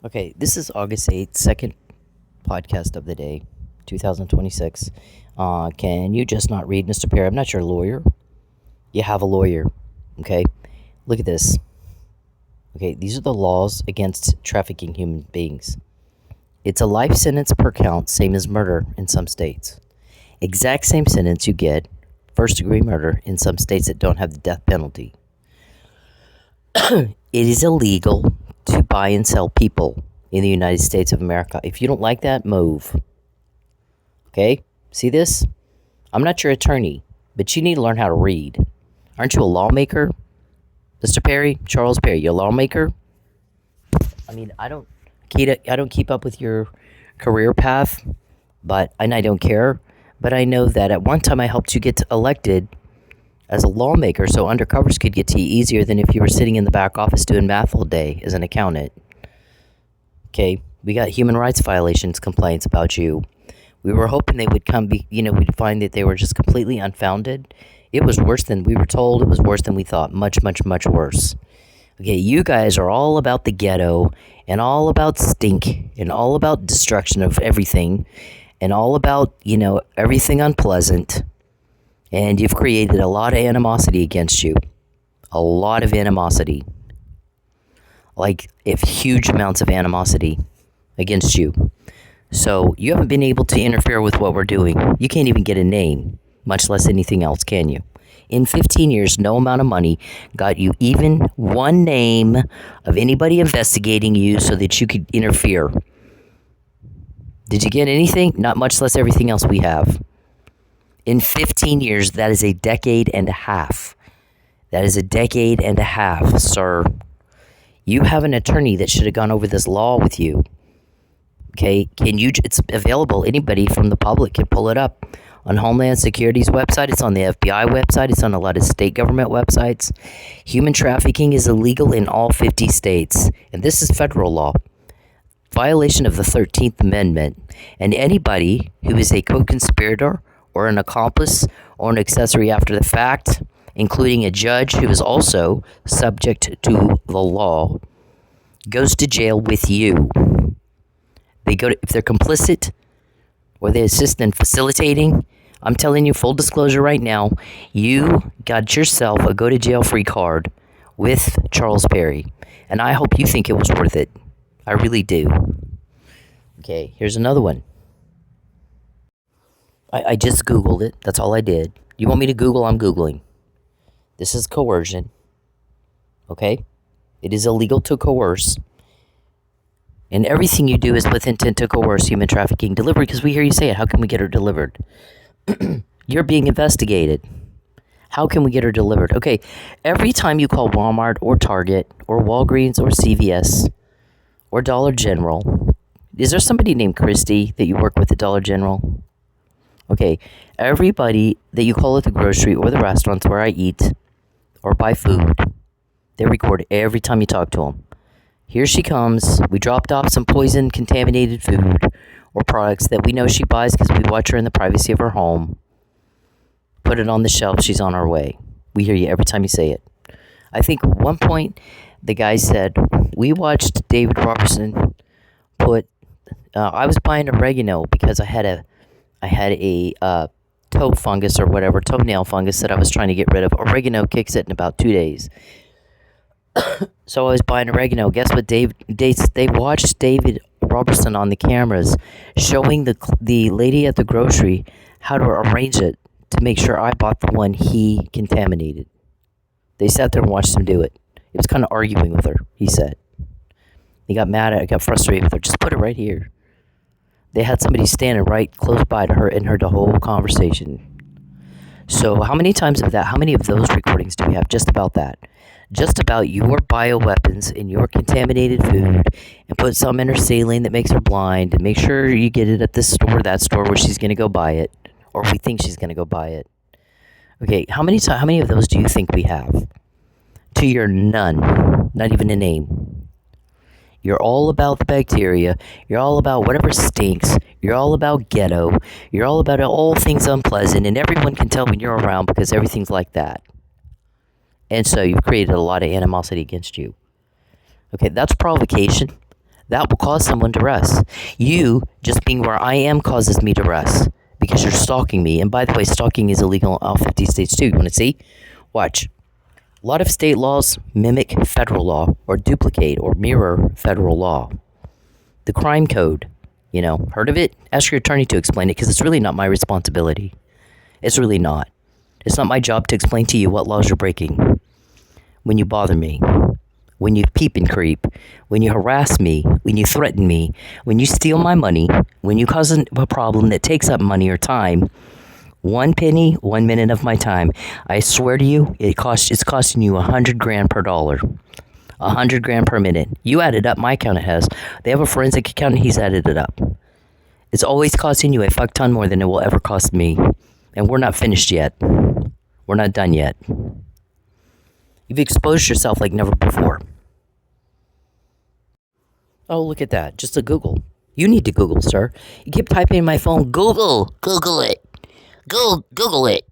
Okay, this is August 8th, second podcast of the day, 2026. Can you just not read, Mr. Perry? I'm not your lawyer. You have a lawyer, okay? Look at this. Okay, these are the laws against trafficking human beings. It's a life sentence per count, same as murder in some states. Exact same sentence you get, first-degree murder, in some states that don't have the death penalty. It is illegal to buy and sell people in the United States of America. If you don't like that, move. Okay? See this? I'm not your attorney, but you need to learn how to read. Aren't you a lawmaker? Mr. Perry? Charles Perry, you a lawmaker? I mean, I don't keep up with your career path, and I don't care. But I know that at one time I helped you get elected as a lawmaker, so undercovers could get to you easier than if you were sitting in the back office doing math all day as an accountant. Okay, we got human rights violations complaints about you. We were hoping they would we'd find that they were just completely unfounded. It was worse than we were told. It was worse than we thought. Much, much, much worse. Okay, you guys are all about the ghetto and all about stink and all about destruction of everything and all about, everything unpleasant. And you've created a lot of animosity against you. A lot of animosity. Huge amounts of animosity against you. So you haven't been able to interfere with what we're doing. You can't even get a name, much less anything else, can you? In 15 years, no amount of money got you even one name of anybody investigating you so that you could interfere. Did you get anything? Not much less everything else we have. In 15 years, that is a decade and a half. That is a decade and a half, sir. You have an attorney that should have gone over this law with you. Okay, it's available. Anybody from the public can pull it up on Homeland Security's website. It's on the FBI website. It's on a lot of state government websites. Human trafficking is illegal in all 50 states. And this is federal law. Violation of the 13th Amendment. And anybody who is a co-conspirator or an accomplice or an accessory after the fact, including a judge who is also subject to the law, goes to jail with you. If they're complicit or they assist in facilitating, I'm telling you, full disclosure right now, you got yourself a go to jail free card with Charles Perry. And I hope you think it was worth it. I really do. Okay, here's another one. I just Googled it. That's all I did. You want me to Google? I'm Googling. This is coercion. Okay? It is illegal to coerce. And everything you do is with intent to coerce human trafficking delivery, because we hear you say it. How can we get her delivered? You're being investigated. How can we get her delivered? Okay, every time you call Walmart or Target or Walgreens or CVS or Dollar General, is there somebody named Christy that you work with at Dollar General? Okay, everybody that you call at the grocery or the restaurants where I eat or buy food, they record every time you talk to them. Here she comes. We dropped off some poison contaminated food or products that we know she buys because we watch her in the privacy of her home. Put it on the shelf. She's on her way. We hear you every time you say it. I think at one point the guy said, we watched David Robertson put, I was buying oregano because I had a toe fungus or whatever, toenail fungus that I was trying to get rid of. Oregano kicks it in about 2 days. So I was buying oregano. Guess what? They watched David Robertson on the cameras showing the lady at the grocery how to arrange it to make sure I bought the one he contaminated. They sat there and watched him do it. He was kind of arguing with her, he said. He got mad at her, got frustrated with her. Just put it right here. They had somebody standing right close by to her and heard the whole conversation. So how many of those recordings do we have just about that? Just about your bioweapons in your contaminated food and put some in her saline that makes her blind and make sure you get it at this store, that store where she's going to go buy it, or we think she's going to go buy it. Okay, how many of those do you think we have? To your none. Not even a name. You're all about the bacteria. You're all about whatever stinks. You're all about ghetto. You're all about all things unpleasant. And everyone can tell when you're around because everything's like that. And so you've created a lot of animosity against you. Okay, that's provocation. That will cause someone duress. You just being where I am causes me duress because you're stalking me. And by the way, stalking is illegal in all 50 states too. You want to see? Watch. A lot of state laws mimic federal law or duplicate or mirror federal law. The crime code, heard of it? Ask your attorney to explain it because it's really not my responsibility. It's really not. It's not my job to explain to you what laws you're breaking. When you bother me, when you peep and creep, when you harass me, when you threaten me, when you steal my money, when you cause a problem that takes up money or time, 1 penny, 1 minute of my time, I swear to you, it's costing you $100,000 per dollar. $100,000 per minute. You add it up, my accountant has. They have a forensic accountant, he's added it up. It's always costing you a fuck ton more than it will ever cost me. And we're not finished yet. We're not done yet. You've exposed yourself like never before. Oh, look at that. Just a Google. You need to Google, sir. You keep typing in my phone, Google it. Google it.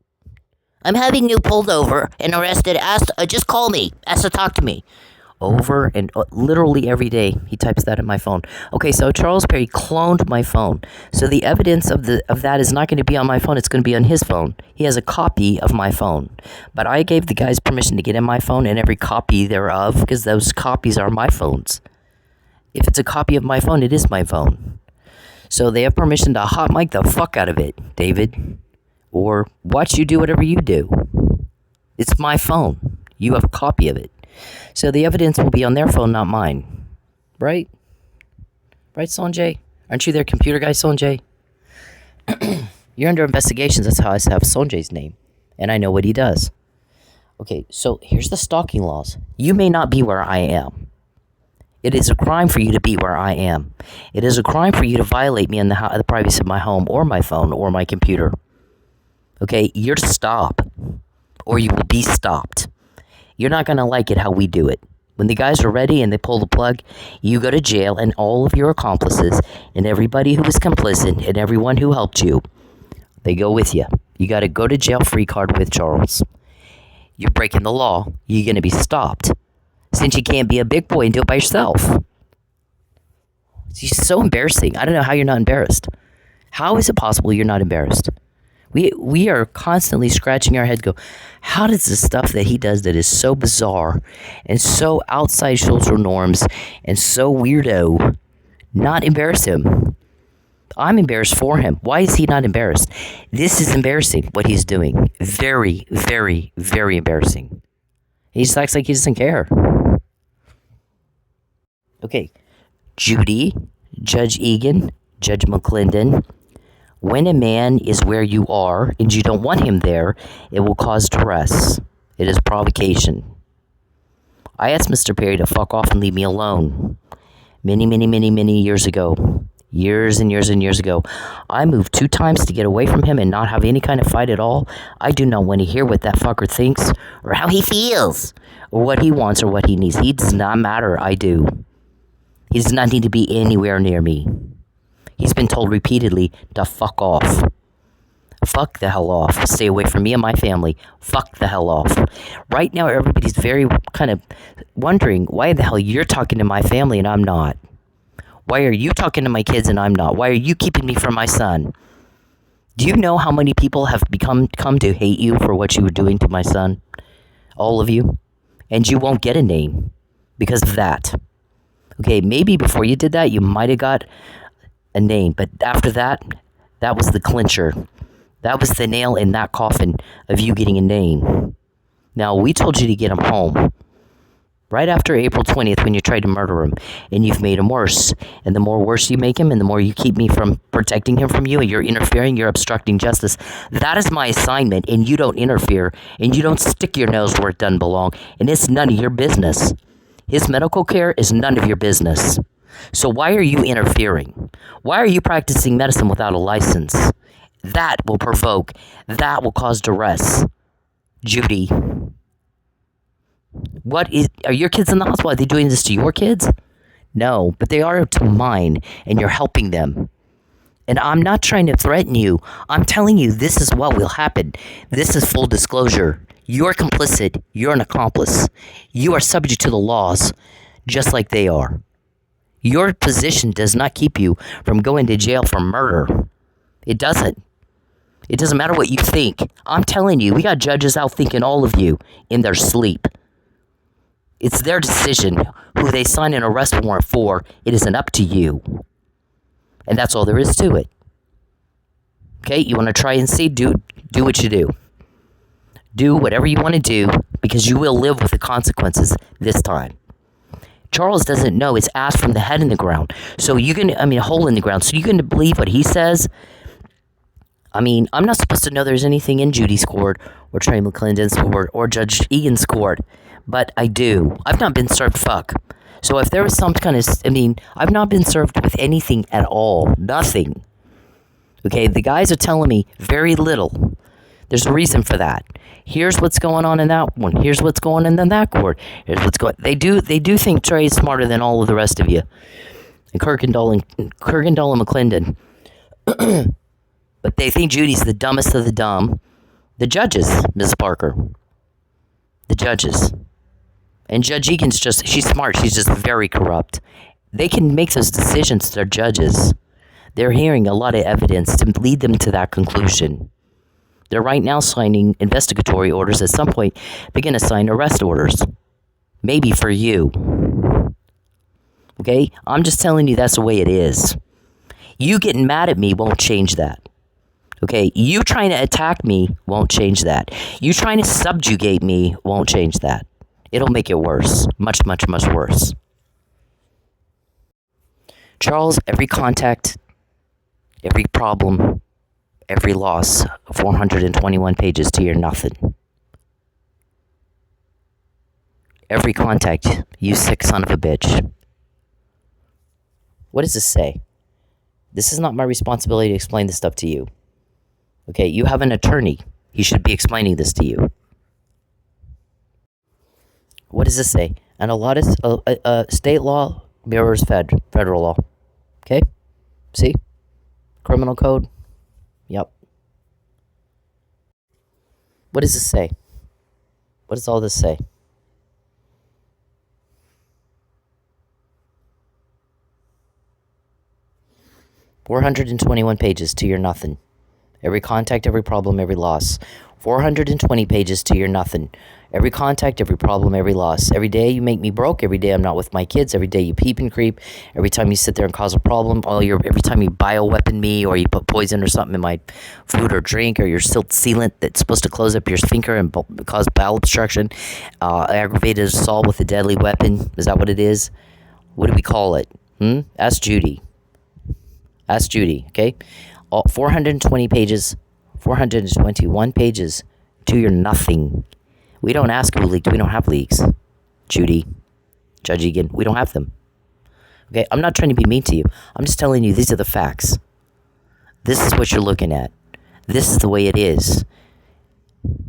I'm having you pulled over and arrested. Just call me. Ask to talk to me. Over and literally every day he types that in my phone. Okay, so Charles Perry cloned my phone. So the evidence of that is not going to be on my phone, it's going to be on his phone. He has a copy of my phone. But I gave the guys permission to get in my phone and every copy thereof because those copies are my phones. If it's a copy of my phone, it is my phone. So they have permission to hot mic the fuck out of it, David. Or watch you do whatever you do. It's my phone. You have a copy of it. So the evidence will be on their phone, not mine. Right? Right, Sanjay? Aren't you their computer guy, Sanjay? You're under investigations. That's how I have Sanjay's name. And I know what he does. Okay, so here's the stalking laws. You may not be where I am. It is a crime for you to be where I am. It is a crime for you to violate me in the privacy of my home or my phone or my computer. Okay, you're to stop. Or you will be stopped. You're not going to like it how we do it. When the guys are ready and they pull the plug, you go to jail and all of your accomplices and everybody who was complicit and everyone who helped you, they go with you. You got to go to jail free card with Charles. You're breaking the law. You're going to be stopped. Since you can't be a big boy and do it by yourself. It's so embarrassing. I don't know how you're not embarrassed. How is it possible you're not embarrassed? We are constantly scratching our head, go, how does the stuff that he does that is so bizarre and so outside social norms and so weirdo not embarrass him? I'm embarrassed for him. Why is he not embarrassed? This is embarrassing, what he's doing. Very, very, very embarrassing. He just acts like he doesn't care. Okay, Judy, Judge Egan, Judge McClendon. When a man is where you are and you don't want him there, it will cause duress. It is provocation. I asked Mr. Perry to fuck off and leave me alone. Many years ago. Years and years and years ago. I moved 2 times to get away from him and not have any kind of fight at all. I do not want to hear what that fucker thinks or how he feels or what he wants or what he needs. He does not matter. I do. He does not need to be anywhere near me. He's been told repeatedly to fuck off. Fuck the hell off. Stay away from me and my family. Fuck the hell off. Right now, everybody's very kind of wondering why the hell you're talking to my family and I'm not. Why are you talking to my kids and I'm not? Why are you keeping me from my son? Do you know how many people have come to hate you for what you were doing to my son? All of you. And you won't get a name because of that. Okay, maybe before you did that, you might have got a name, but after that, that was the clincher. That was the nail in that coffin of you getting a name. Now, we told you to get him home right after April 20th when you tried to murder him, and you've made him worse. And the more worse you make him, and the more you keep me from protecting him from you, and you're interfering, you're obstructing justice. That is my assignment, and you don't interfere, and you don't stick your nose where it doesn't belong, and it's none of your business. His medical care is none of your business. So why are you interfering? Why are you practicing medicine without a license? That will provoke. That will cause duress. Judy. Are your kids in the hospital? Are they doing this to your kids? No, but they are to mine, and you're helping them. And I'm not trying to threaten you. I'm telling you this is what will happen. This is full disclosure. You're complicit. You're an accomplice. You are subject to the laws, just like they are. Your position does not keep you from going to jail for murder. It doesn't. It doesn't matter what you think. I'm telling you, we got judges out thinking all of you in their sleep. It's their decision who they sign an arrest warrant for. It isn't up to you. And that's all there is to it. Okay, you want to try and see? Do what you do. Do whatever you want to do, because you will live with the consequences this time. Charles doesn't know his ass from the head in the ground. So hole in the ground. So you're going to believe what he says? I'm not supposed to know there's anything in Judy's court, or Trey McClendon's court, or Judge Egan's court. But I do. I've not been served fuck. So if there was some kind of, I've not been served with anything at all. Nothing. Okay, the guys are telling me very little. There's a reason for that. Here's what's going on in that one. Here's what's going on in that court. Here's what's going. They do think Trey is smarter than all of the rest of you. And Kirkendall and McClendon. But they think Judy's the dumbest of the dumb. The judges, Ms. Parker. The judges. And Judge Egan's she's smart. She's just very corrupt. They can make those decisions. They're judges. They're hearing a lot of evidence to lead them to that conclusion. They're right now signing investigatory orders. At some point, they're going to sign arrest orders. Maybe for you. Okay? I'm just telling you that's the way it is. You getting mad at me won't change that. Okay? You trying to attack me won't change that. You trying to subjugate me won't change that. It'll make it worse. Much, much, much worse. Charles, every contact, every problem, every loss, 421 pages to your nothing. Every contact, you sick son of a bitch. What does this say? This is not my responsibility to explain this stuff to you. Okay, you have an attorney. He should be explaining this to you. What does this say? And a lot of state law mirrors federal law. Okay? See? Criminal code. Yep. What does this say? What does all this say? $421 pages to your nothing. Every contact, every problem, every loss. 420 pages to your nothing. Every contact, every problem, every loss. Every day you make me broke. Every day I'm not with my kids. Every day you peep and creep. Every time you sit there and cause a problem. Every time you bioweapon me, or you put poison or something in my food or drink, or your silt sealant that's supposed to close up your sphincter and cause bowel obstruction. Aggravated assault with a deadly weapon. Is that what it is? What do we call it? Ask Judy. Ask Judy, okay? 420 pages, 421 pages to your nothing. We don't ask who leaked. We don't have leaks. Judy, Judge Egan, we don't have them. Okay, I'm not trying to be mean to you. I'm just telling you these are the facts. This is what you're looking at. This is the way it is.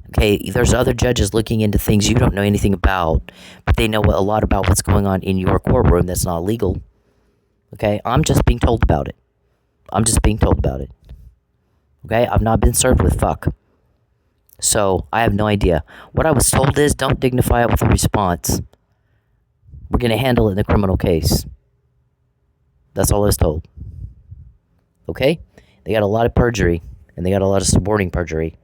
Okay, there's other judges looking into things you don't know anything about, but they know a lot about what's going on in your courtroom that's not legal. Okay, I'm just being told about it. I'm just being told about it. Okay, I've not been served with fuck. So, I have no idea. What I was told is, don't dignify it with a response. We're going to handle it in the criminal case. That's all I was told. Okay? They got a lot of perjury, and they got a lot of suborning perjury.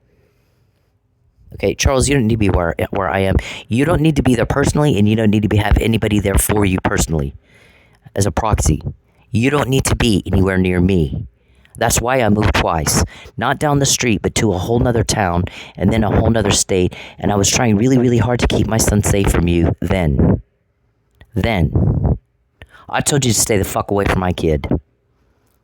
Okay, Charles, you don't need to be where I am. You don't need to be there personally, and you don't need to have anybody there for you personally as a proxy. You don't need to be anywhere near me. That's why I moved twice. Not down the street, but to a whole nother town, and then a whole nother state. And I was trying really, really hard to keep my son safe from you then. I told you to stay the fuck away from my kid.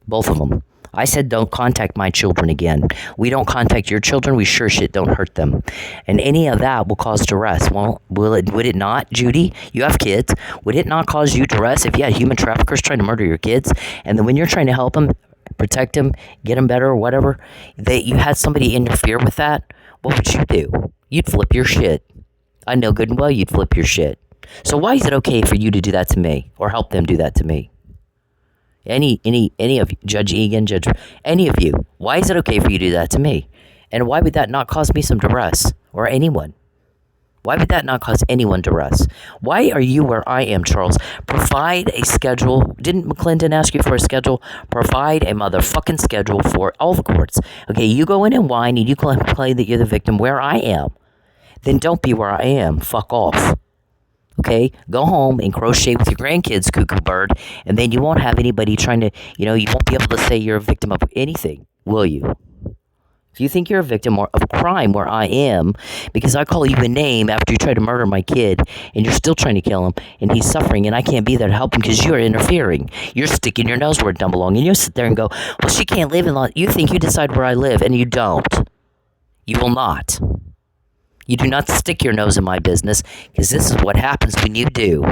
Both of them. I said don't contact my children again. We don't contact your children. We sure shit don't hurt them. And any of that will cause duress. Well, would it not, Judy? You have kids. Would it not cause you duress if you had human traffickers trying to murder your kids? And then when you're trying to help them, protect them, get them better or whatever, you had somebody interfere with that, what would you do? You'd flip your shit. I know good and well you'd flip your shit. So why is it okay for you to do that to me, or help them do that to me? Any of you, Judge Egan, any of you, why is it okay for you to do that to me? And why would that not cause me some duress, or anyone? Why would that not cause anyone duress? Why are you where I am, Charles? Provide a schedule. Didn't McClendon ask you for a schedule? Provide a motherfucking schedule for all the courts. Okay, you go in and whine and you complain that you're the victim where I am. Then don't be where I am. Fuck off. Okay, go home and crochet with your grandkids, cuckoo bird, and then you won't have anybody trying to, you won't be able to say you're a victim of anything, will you? If you think you're a victim of a crime where I am, because I call you a name after you try to murder my kid, and you're still trying to kill him, and he's suffering, and I can't be there to help him because you're interfering. You're sticking your nose where it don't belong, and you sit there and go, well, she can't live in law. You think you decide where I live, and you don't. You will not. You do not stick your nose in my business, because this is what happens when you do.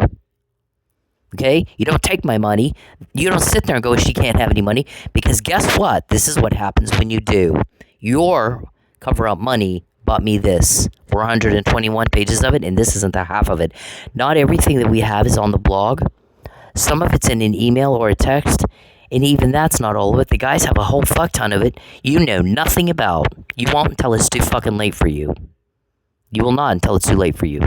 Okay? You don't take my money. You don't sit there and go, she can't have any money, because guess what? This is what happens when you do. Your cover-up money bought me this, 421 pages of it, and this isn't the half of it. Not everything that we have is on the blog. Some of it's in an email or a text, and even that's not all of it. The guys have a whole fuck ton of it you know nothing about. You won't until it's too fucking late for you. You will not until it's too late for you.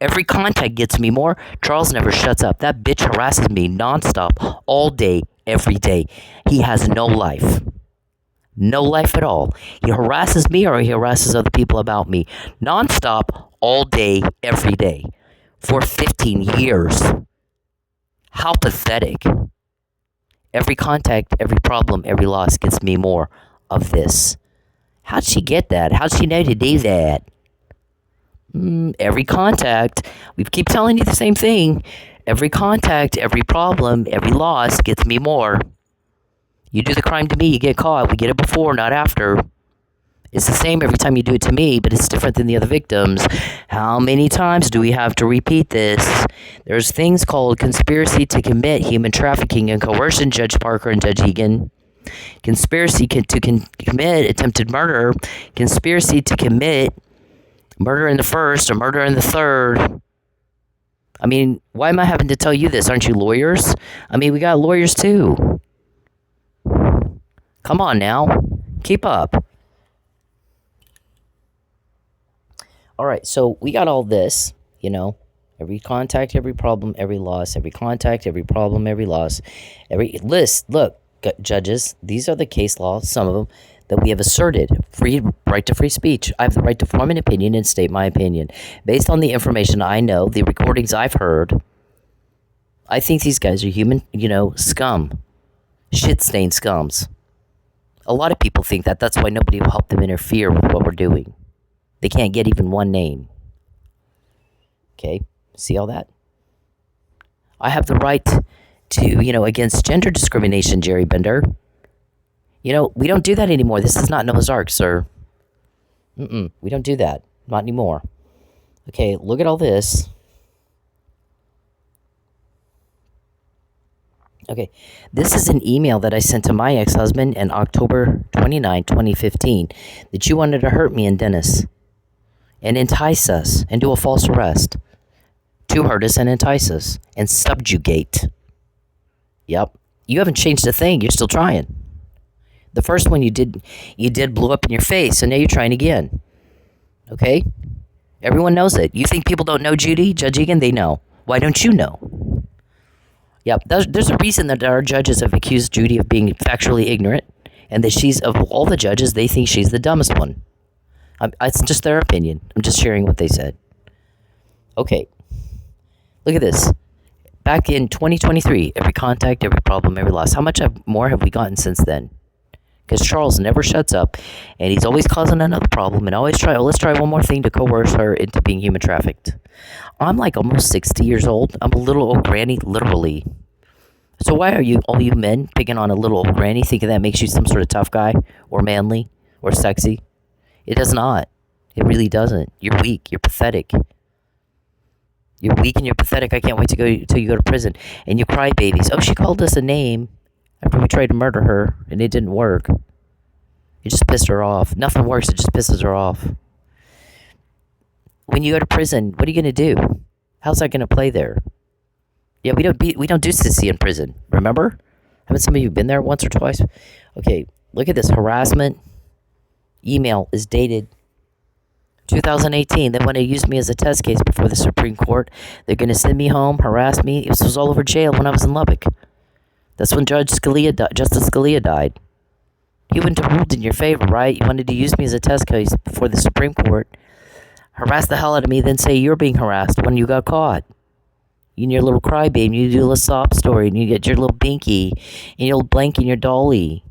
Every contact gets me more. Charles never shuts up. That bitch harasses me nonstop, all day, every day. He has no life. No life at all. He harasses me or he harasses other people about me. Nonstop, all day, every day. For 15 years. How pathetic. Every contact, every problem, every loss gets me more of this. How'd she get that? How'd she know to do that? Every contact. We keep telling you the same thing. Every contact, every problem, every loss gets me more. You do the crime to me, you get caught. We get it before, not after. It's the same every time you do it to me, but it's different than the other victims. How many times do we have to repeat this? There's things called conspiracy to commit human trafficking and coercion, Judge Parker and Judge Egan. Conspiracy to commit attempted murder. Conspiracy to commit murder in the first or murder in the third. I mean, why am I having to tell you this? Aren't you lawyers? I mean, we got lawyers too. Come on now. Keep up. All right, so we got all this, every contact, every problem, every loss, every contact, every problem, every loss, every list. Look, judges, these are the case laws, some of them, that we have asserted. Right to free speech. I have the right to form an opinion and state my opinion. Based on the information I know, the recordings I've heard, I think these guys are human, scum. Shit-stained scums. A lot of people think that. That's why nobody will help them interfere with what we're doing. They can't get even one name. Okay? See all that? I have the right to, against gender discrimination, Jerry Bender. We don't do that anymore. This is not Noah's Ark, sir. We don't do that. Not anymore. Okay, look at all this. Okay, this is an email that I sent to my ex-husband in October 29, 2015, that you wanted to hurt me and Dennis and entice us and do a false arrest to hurt us and entice us and subjugate. Yep. You haven't changed a thing. You're still trying. The first one you did blew up in your face, so now you're trying again. Okay? Everyone knows it. You think people don't know Judy, Judge Egan? They know. Why don't you know? Yep. There's a reason that our judges have accused Judy of being factually ignorant, and that she's, of all the judges, they think she's the dumbest one. It's just their opinion. I'm just sharing what they said. Okay. Look at this. Back in 2023, every contact, every problem, every loss. How much more have we gotten since then? Because Charles never shuts up, and he's always causing another problem, and always let's try one more thing to coerce her into being human trafficked. I'm like almost 60 years old. I'm a little old granny, literally. So why are all you men picking on a little old granny, thinking that makes you some sort of tough guy, or manly, or sexy? It does not. It really doesn't. You're weak. You're pathetic. You're weak and you're pathetic. I can't wait till you go to prison. And you cry babies. Oh, she called us a name after we tried to murder her, and it didn't work. It just pissed her off. Nothing works. It just pisses her off. When you go to prison, what are you going to do? How's that going to play there? Yeah, we don't do sissy in prison. Remember? Haven't some of you been there once or twice? Okay, look at this. Harassment email is dated 2018, they want to use me as a test case before the Supreme Court. They're going to send me home, harass me. This was all over jail when I was in Lubbock. That's when Justice Scalia died. He wouldn't have ruled in your favor, right? You wanted to use me as a test case before the Supreme Court, harass the hell out of me, then say you're being harassed when you got caught. You and your little crybaby, you do a little sob story, and you get your little binky, and your little blank and your dolly.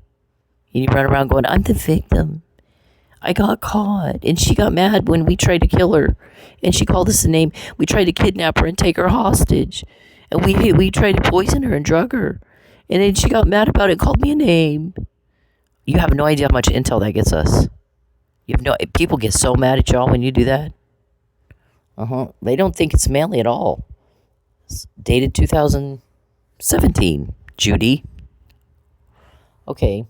And you run around going, I'm the victim. I got caught, and she got mad when we tried to kill her, and she called us a name. We tried to kidnap her and take her hostage, and we tried to poison her and drug her, and then she got mad about it and called me a name. You have no idea how much intel that gets us. People get so mad at y'all when you do that. They don't think it's manly at all. It's dated 2017, Judy. Okay.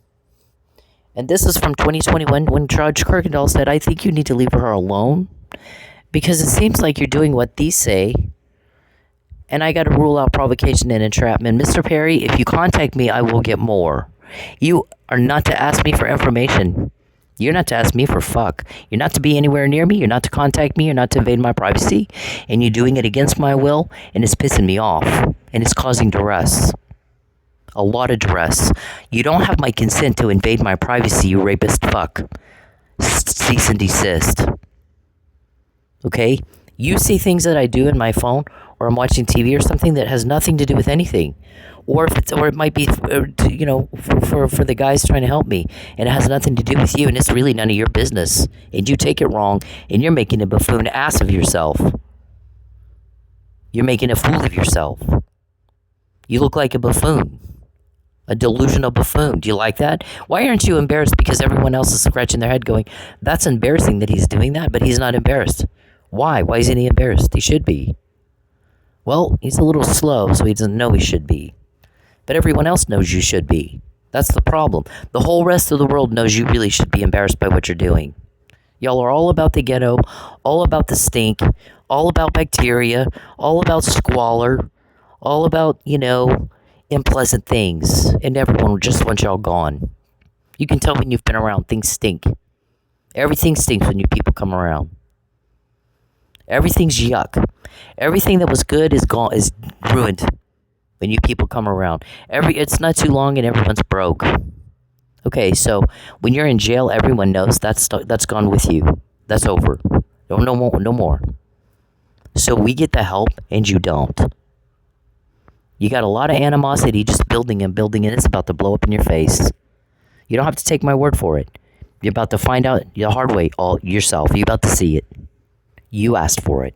And this is from 2021 when Judge Kirkendall said, I think you need to leave her alone because it seems like you're doing what these say. And I got to rule out provocation and entrapment. Mr. Perry, if you contact me, I will get more. You are not to ask me for information. You're not to ask me for fuck. You're not to be anywhere near me. You're not to contact me. You're not to invade my privacy. And you're doing it against my will, and it's pissing me off. And it's causing duress. A lot of duress. You don't have my consent to invade my privacy, you rapist fuck. Cease and desist. Okay? You see things that I do in my phone, or I'm watching TV or something that has nothing to do with anything. Or it might be, for the guys trying to help me, and it has nothing to do with you, and it's really none of your business. And you take it wrong, and you're making a buffoon ass of yourself. You're making a fool of yourself. You look like a buffoon. A delusional buffoon. Do you like that? Why aren't you embarrassed? Because everyone else is scratching their head going, that's embarrassing that he's doing that, but he's not embarrassed. Why? Why isn't he embarrassed? He should be. Well, he's a little slow, so he doesn't know he should be. But everyone else knows you should be. That's the problem. The whole rest of the world knows you really should be embarrassed by what you're doing. Y'all are all about the ghetto, all about the stink, all about bacteria, all about squalor, all about, unpleasant things, and everyone just wants y'all gone. You can tell when you've been around, things stink. Everything stinks when you people come around. Everything's yuck. Everything that was good is gone, is ruined when you people come around. It's not too long and everyone's broke. Okay, so when you're in jail, everyone knows that's gone with you. That's over. No more. So we get the help and you don't. You got a lot of animosity just building, and it's about to blow up in your face. You don't have to take my word for it. You're about to find out the hard way all yourself. You're about to see it. You asked for it.